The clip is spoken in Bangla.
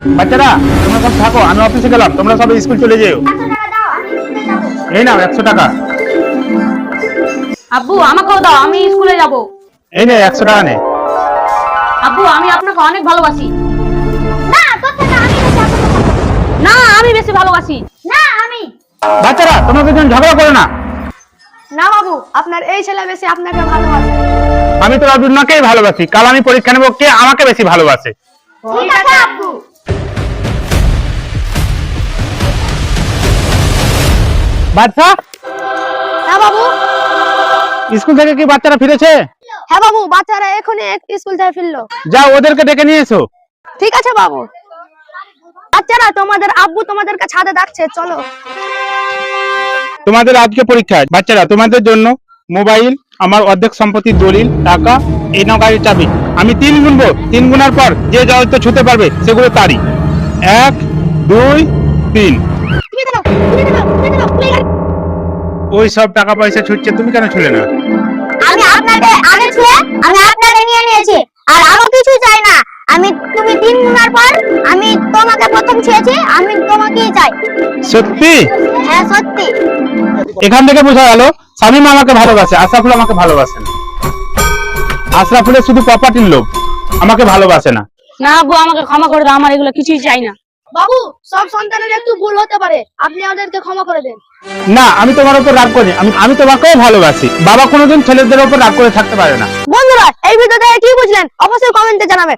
বাচ্চারা তোমরা সব থাকো, আমি অফিসে গেলাম, তোমরা সব স্কুল চলে যেও। এই নাও 100 টাকা। আব্বু আমাকেও দাও, আমি স্কুলে যাব। এই নে 100 টাকা নে। আব্বু আমি আপনাকে অনেক ভালোবাসি। না তোর থেকে আমি বেশি আপনাকে ভালোবাসি। না আমি বেশি ভালোবাসি। না আমি। বাচ্চারা তোমরা দুজন ঝগড়া করো না। না বাবু, আপনার এই ছেলে বেশি আপনাকে ভালোবাসে। আমি তো অর্জুনকেই ভালোবাসি, কাল আমি পরীক্ষা নেব কে আমাকে বেশি ভালোবাসে। ঠিক আছে আব্বু। বাচ্চা হ্যাঁ বাবু। স্কুল থেকে কি বাচ্চারা ফিরেছে? হ্যাঁ বাবু, বাচ্চারা এখনই স্কুল থেকে ফিরলো। যাও ওদেরকে ডেকে নিয়ে এসো। ঠিক আছে বাবু। বাচ্চারা তোমাদের আব্বু তোমাদেরকে ছাদে ডাকছে, চলো। তোমাদের আজকে পরীক্ষা। বাচ্চারা তোমাদের জন্য মোবাইল, আমার অর্ধেক সম্পত্তির দলিল, টাকা, এই নাও গাড়ির চাবি। আমি 3 গুনবো, 3 গুনার পর যে যত ছুতে পারবে সেগুলো তারি। 1 2 3। তুমি দাও, তুমি দাও, তুমি দাও, তুমি দাও। ওই সব টাকা পয়সা ছুটছে, তুমি কেন ছুলে না? আমি আপনাকে আগে ছুঁয়ে আমি আপনাকে নিয়ে নিয়েছি, আর আরো কিছু চাই না। তুমি 3 গুনার পর আমি তোমাকে প্রথম ছুঁয়েছি, আমি তোমাকেই চাই। সত্যি? হ্যাঁ সত্যি। এখান থেকে বোঝা গেল শামীম আমাকে ভালোবাসে, আশরাফুল আমাকে ভালোবাসে না। আশরাফুলের শুধু প্রপার্টির লোভ, আমাকে ভালোবাসে না। না আব্বু আমাকে ক্ষমা করে দাও, আমার এগুলো কিছুই চাই না। বাবু, সব সন্তানের একটু ভুল হতে পারে, আপনি ওদেরকে ক্ষমা করে দেন। না, আমি তোমার উপর রাগ করি, আমি তোমাকেও ভালোবাসি। বাবা কোনোদিন ছেলেদের উপর রাগ করে থাকতে পারে না। বন্ধুরা, এই ভিডিওটা কি বুঝলেন অবশ্যই কমেন্টে জানাবেন।